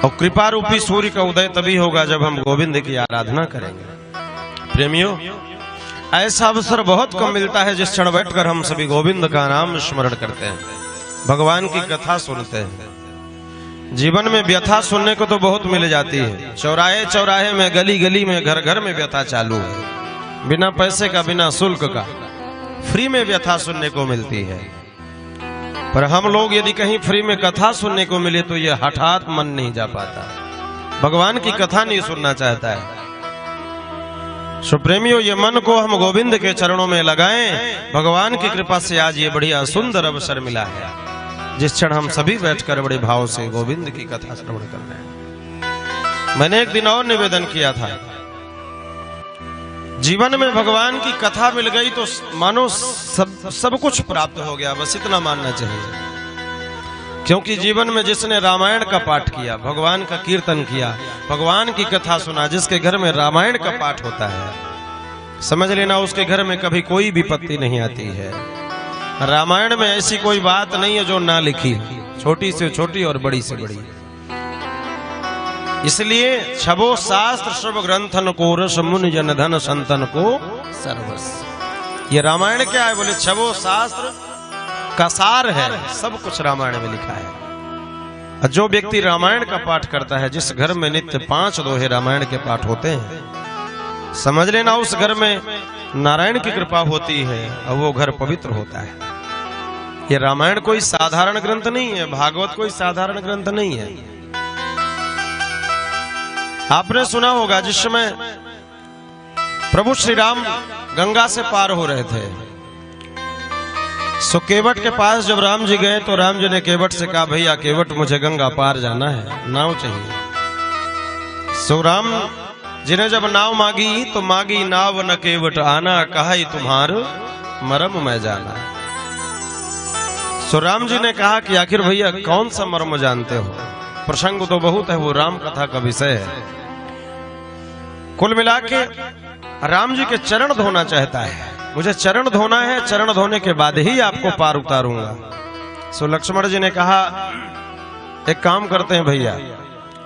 और कृपा रूपी सूर्य का उदय तभी होगा जब हम गोविंद की आराधना करेंगे। प्रेमियों, ऐसा अवसर बहुत कम मिलता है जिस क्षण बैठकर हम सभी गोविंद का नाम स्मरण करते हैं, भगवान की कथा सुनते हैं। जीवन में व्यथा सुनने को तो बहुत मिल जाती है, चौराहे चौराहे में, गली गली में, घर घर में व्यथा चालू है, बिना पैसे का, बिना शुल्क का, फ्री में व्यथा सुनने को मिलती है। पर हम लोग यदि कहीं फ्री में कथा सुनने को मिले तो ये हठात मन नहीं जा पाता, भगवान की कथा नहीं सुनना चाहता है। सो प्रेमियों, ये मन को हम गोविंद के चरणों में लगाएं। भगवान की कृपा से आज ये बढ़िया सुंदर अवसर मिला है जिस क्षण हम सभी बैठकर बड़े भाव से गोविंद की कथा श्रवण कर रहे हैं। मैंने एक दिन और निवेदन किया था, जीवन में भगवान की कथा मिल गई तो मानो सब कुछ प्राप्त हो गया, बस इतना मानना चाहिए। क्योंकि जीवन में जिसने रामायण का पाठ किया, भगवान का कीर्तन किया, भगवान की कथा सुना, जिसके घर में रामायण का पाठ होता है, समझ लेना उसके घर में कभी कोई विपत्ति नहीं आती है। रामायण में ऐसी कोई बात नहीं है जो ना लिखी, छोटी से छोटी और बड़ी से बड़ी। इसलिए छबो शास्त्र सब ग्रंथन को रस मुनि जन धन संतन को सर्वस्व। ये रामायण क्या है? बोले छबो शास्त्र का सार है, सब कुछ रामायण में लिखा है। जो व्यक्ति रामायण का पाठ करता है, जिस घर में नित्य 5 दोहे रामायण के पाठ होते हैं, समझ लेना उस घर में नारायण की कृपा होती है और वो घर पवित्र होता है। ये रामायण कोई साधारण ग्रंथ नहीं है, भागवत कोई साधारण ग्रंथ नहीं है। आपने सुना होगा जिस समय प्रभु श्री राम गंगा से पार हो रहे थे, सो केवट के पास जब राम जी गए तो राम जी ने केवट से कहा, भैया केवट मुझे गंगा पार जाना है, नाव चाहिए। सो राम जी ने जब नाव मांगी तो मांगी नाव न केवट आना, कहा तुम्हार मरम मैं जाना। सो राम जी ने कहा कि आखिर भैया कौन सा मर्म जानते हो? प्रसंग तो बहुत है, वो राम कथा का विषय है। कुल मिला के राम जी के चरण धोना चाहता है, मुझे चरण धोना है, चरण धोने के बाद ही आपको पार उतारूंगा। सो लक्ष्मण जी ने कहा एक काम करते हैं भैया,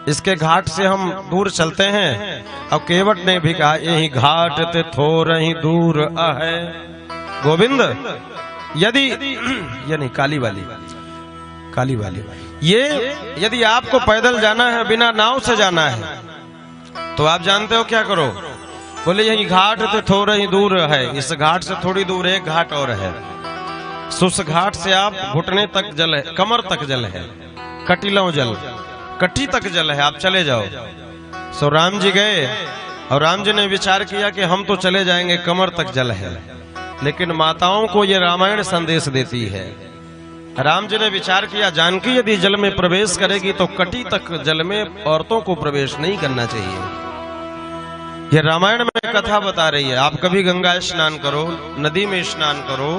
इसके घाट से हम दूर चलते हैं। और केवट ने भी कहा यही घाट ते थोड़ा ही दूर है गोविंद, यदि यानी काली वाली ये यदि आपको पैदल जाना है, बिना नाव से जाना है, तो आप जानते हो क्या करो? बोले यही घाट तो थोड़ा ही दूर है, इस घाट से थोड़ी दूर एक घाट और है, उस घाट से आप घुटने तक जल है, कमर तक जल है, कटिलों जल, कटी तक जल है, आप चले जाओ। सो राम जी गए और राम जी ने विचार किया कि हम तो चले जाएंगे, कमर तक जल है, लेकिन माताओं को ये रामायण संदेश देती है। राम जी ने विचार किया, जानकी यदि जल में प्रवेश करेगी तो कटी तक जल में औरतों को प्रवेश नहीं करना चाहिए। ये रामायण में कथा बता रही है। आप कभी गंगा स्नान करो, नदी में स्नान करो,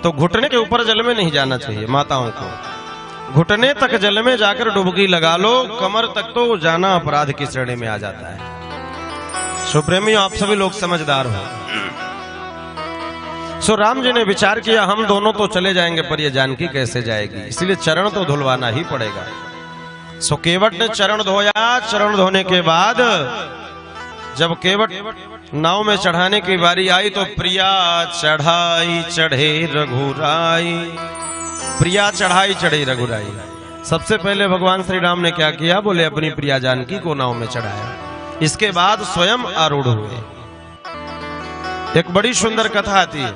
तो घुटने के ऊपर जल में नहीं जाना चाहिए। माताओं को घुटने तक जल में जाकर डुबकी लगा लो, कमर तक तो जाना अपराध की श्रेणी में आ जाता है। सो प्रेमियों, आप सभी लोग समझदार हो। सो राम जी ने विचार किया हम दोनों तो चले जाएंगे, पर ये जानकी कैसे जाएगी, इसलिए चरण तो धुलवाना ही पड़ेगा। सो केवट ने चरण धोया। चरण धोने के बाद जब केवट नाव में चढ़ाने की बारी आई तो प्रिया चढ़ाई चढ़े रघुराई, प्रिया चढ़ाई चढ़े रघुराई। सबसे पहले भगवान श्री राम ने क्या किया? बोले अपनी प्रिया जानकी को नाव में चढ़ाया, इसके बाद स्वयं आरूढ़ हुए। एक बड़ी सुंदर कथा आती है।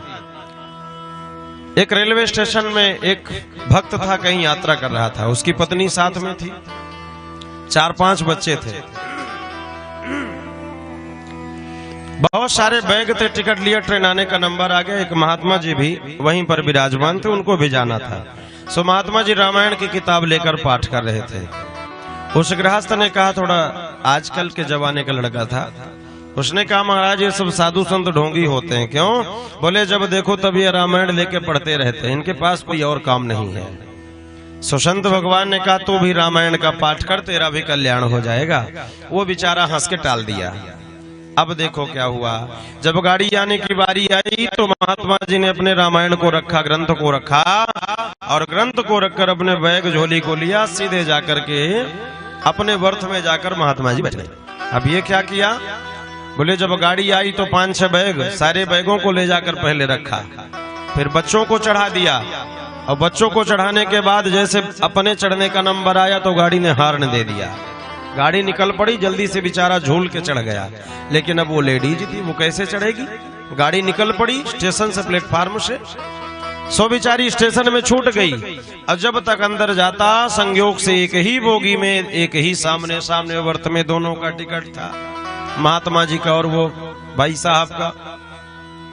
एक रेलवे स्टेशन में एक भक्त था, कहीं यात्रा कर रहा था, उसकी पत्नी साथ में थी, 4-5 बच्चे थे, बहुत सारे बैग थे, टिकट लिया, ट्रेन आने का नंबर आ गया। एक महात्मा जी भी वहीं पर विराजमान थे, उनको भी जाना था। सो महात्मा जी रामायण की किताब लेकर पाठ कर रहे थे। उस गृहस्थ ने कहा, थोड़ा आजकल के जमाने का लड़का था, उसने कहा महाराज ये सब साधु संत ढोंगी होते हैं। क्यों? बोले जब देखो तब ये रामायण लेके पढ़ते रहते हैं, इनके पास कोई और काम नहीं है। सो संत भगवान ने कहा तू भी रामायण का पाठ कर, तेरा भी कल्याण हो जाएगा। वो बेचारा हंस के टाल दिया। अब देखो क्या हुआ, जब गाड़ी आने की बारी आई तो महात्मा जी ने अपने रामायण को रखा, ग्रंथ को रखा, और ग्रंथ को रखकर अपने बैग झोली को लिया, सीधे जाकर के अपने वर्थ में जाकर महात्मा जी बैठे। अब ये क्या किया, बोले जब गाड़ी आई तो 5-6 बैग, सारे बैगों को ले जाकर पहले रखा, फिर बच्चों को चढ़ा दिया, और बच्चों को चढ़ाने के बाद जैसे अपने चढ़ने का नंबर आया तो गाड़ी ने हार्न दे दिया। गाड़ी निकल पड़ी, जल्दी से बेचारा झूल के चढ़ गया, लेकिन अब वो लेडीज थी, वो कैसे चढ़ेगी। गाड़ी निकल पड़ी स्टेशन से, प्लेटफार्म से, सो बेचारी स्टेशन में छूट गई। अब जब तक अंदर जाता, संयोग से एक ही बोगी में, एक ही सामने सामने वर्त में दोनों का टिकट था, महात्मा जी का और वो भाई साहब का।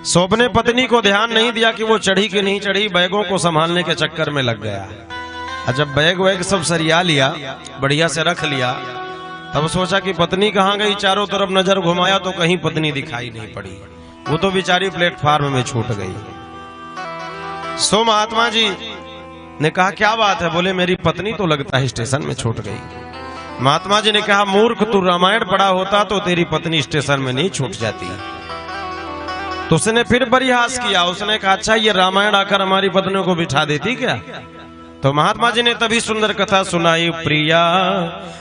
सोबने पत्नी को ध्यान नहीं दिया कि वो चढ़ी कि नहीं चढ़ी, बैगों को संभालने के चक्कर में लग गया। जब बैग वैग सब सरिया लिया, बढ़िया से रख लिया, तब सोचा कि पत्नी कहाँ गई। चारों तरफ नजर घुमाया तो कहीं पत्नी दिखाई नहीं पड़ी, वो तो बेचारी प्लेटफार्म में छूट गई। सो महात्मा जी ने कहा क्या बात है, बोले मेरी पत्नी तो लगता है स्टेशन में छूट गई। महात्मा जी ने कहा मूर्ख, तू रामायण पढ़ा होता तो तेरी पत्नी स्टेशन में नहीं छूट जाती। तो उसने फिर परिहास किया, उसने कहा अच्छा ये रामायण आकर हमारी पत्नियों को बिठा देती क्या। तो महात्मा जी ने तभी सुंदर कथा सुनाई, प्रिया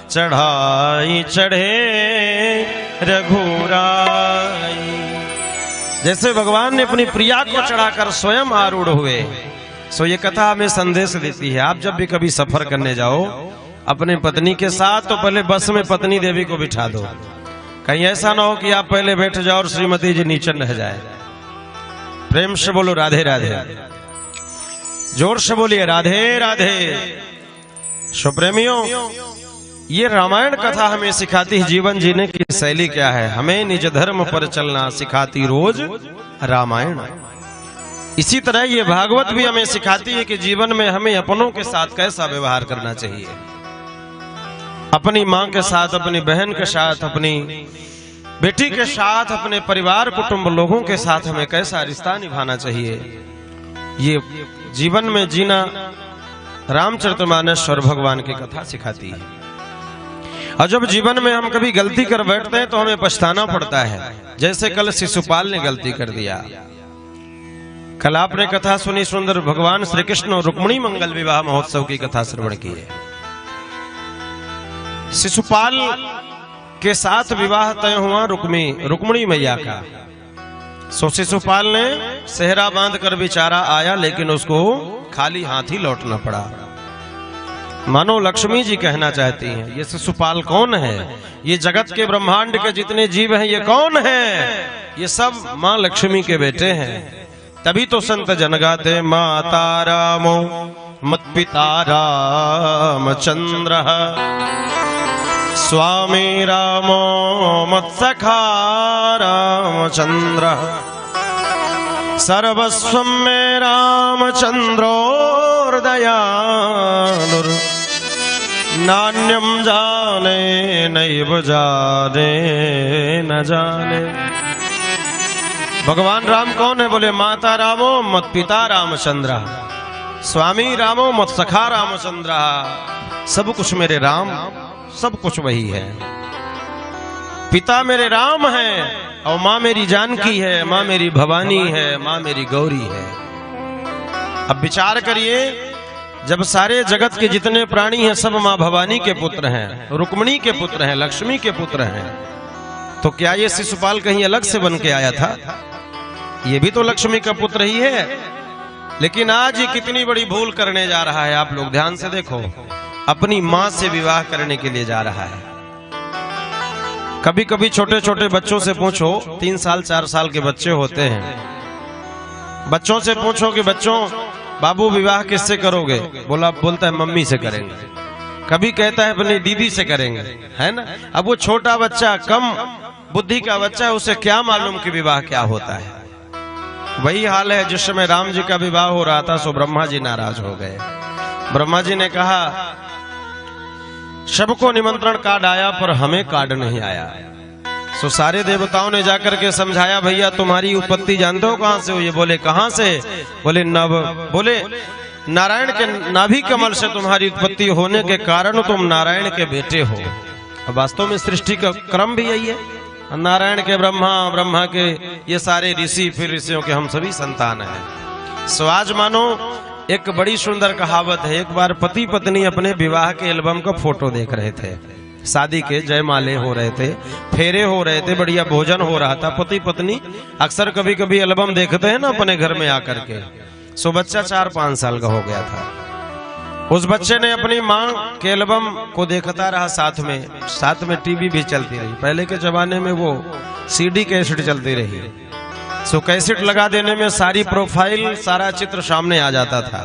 चढ़ाई चढ़े रघुराई। जैसे भगवान ने अपनी प्रिया को चढ़ाकर स्वयं आरूढ़ हुए। सो ये कथा हमें संदेश देती है, आप जब भी कभी सफर करने जाओ अपने पत्नी के साथ तो पहले बस में पत्नी देवी को बिठा दो, कहीं ऐसा ना हो कि आप पहले बैठ जाओ और श्रीमती जी नीचे रह जाए। प्रेम से बोलो राधे राधे, जोर से बोलिए राधे राधे। सुप्रेमियों, ये रामायण कथा हमें सिखाती है जीवन जीने की शैली क्या है। हमें निज धर्म पर चलना सिखाती रोज रामायण। इसी तरह ये भागवत भी हमें सिखाती है कि जीवन में हमें अपनों के साथ कैसा व्यवहार करना चाहिए, अपनी माँ के साथ, अपनी बहन के साथ, अपनी बेटी के साथ, अपने परिवार कुटुंब लोगों के साथ हमें कैसा रिश्ता निभाना चाहिए। ये जीवन में जीना रामचरितमानस और भगवान की कथा सिखाती है। और जब जीवन में हम कभी गलती कर बैठते हैं तो हमें पछताना पड़ता है, जैसे कल शिशुपाल ने गलती कर दिया। कल आपने कथा सुनी सुंदर, भगवान श्री कृष्ण और रुक्मिणी मंगल विवाह महोत्सव की कथा श्रवण की है। शिशुपाल के साथ विवाह तय हुआ रुक्मिणी मैया का। सो शिशुपाल ने सेहरा बांध कर बेचारा आया, लेकिन उसको खाली हाथ ही लौटना पड़ा। मानो लक्ष्मी जी कहना चाहती हैं, ये शिशुपाल कौन है, ये जगत के ब्रह्मांड के जितने जीव हैं ये कौन है, ये सब माँ लक्ष्मी के बेटे हैं। तभी तो संत जन गाते, माता रामो मत पिता रामचंद्र, स्वामी रामो मत सखा रामचंद्र, सर्वस्व में रामचंद्रोर दयालुर, नान्यम जाने नैव जाने न जाने। भगवान राम कौन है, बोले माता रामो मत पिता रामचंद्र, स्वामी रामो मत सखा रामचंद्र। सब कुछ मेरे राम, सब कुछ वही है। पिता मेरे राम है और माँ मेरी जानकी है, माँ मेरी भवानी है, माँ मेरी गौरी है। अब विचार करिए, जब सारे जगत के जितने प्राणी हैं सब माँ भवानी के पुत्र हैं, रुक्मिणी के पुत्र हैं, लक्ष्मी के पुत्र हैं, तो क्या ये शिशुपाल कहीं अलग से बन के आया था? ये भी तो लक्ष्मी का पुत्र ही है। लेकिन आज ये कितनी बड़ी भूल करने जा रहा है। आप लोग ध्यान से देखो, अपनी माँ से विवाह करने के लिए जा रहा है। कभी कभी छोटे छोटे बच्चों से पूछो, 3 साल 4 साल के बच्चे होते हैं, बच्चों से पूछो कि बच्चों बाबू विवाह किससे करोगे, बोलता है मम्मी से करेंगे। कभी कहता है अपनी दीदी से करेंगे, है ना। अब वो छोटा बच्चा, कम बुद्धि का बच्चा है, उसे क्या मालूम कि विवाह क्या होता है। वही हाल है जिस समय राम जी का विवाह हो रहा था, सो ब्रह्मा जी नाराज हो गए। ब्रह्मा जी ने कहा सबको निमंत्रण कार्ड आया पर हमें कार्ड नहीं आया। सो सारे देवताओं ने जाकर के समझाया, भैया तुम्हारी उत्पत्ति जानते हो कहां से हो? ये बोले कहां से? बोले नारायण के नाभि कमल से तुम्हारी उत्पत्ति होने के कारण तुम नारायण के बेटे हो। वास्तव में सृष्टि का क्रम भी यही है, नारायण के ब्रह्मा, ब्रह्मा के ये सारे ऋषि, फिर ऋषियों के हम सभी संतान हैं। सो आज मानो एक बड़ी सुंदर कहावत है। एक बार पति पत्नी अपने विवाह के एल्बम का फोटो देख रहे थे। शादी के जयमाले हो रहे थे, फेरे हो रहे थे, बढ़िया भोजन हो रहा था। पति पत्नी अक्सर कभी कभी एल्बम देखते हैं ना अपने घर में आकर के। सो बच्चा 4-5 साल का हो गया था। उस बच्चे ने अपनी माँ के एल्बम को देखता रहा, साथ में टीवी भी चलती रही। पहले के जमाने में वो सीडी कैसेट चलती रही। सो कैसेट लगा देने में सारी प्रोफाइल, सारा चित्र सामने आ जाता था।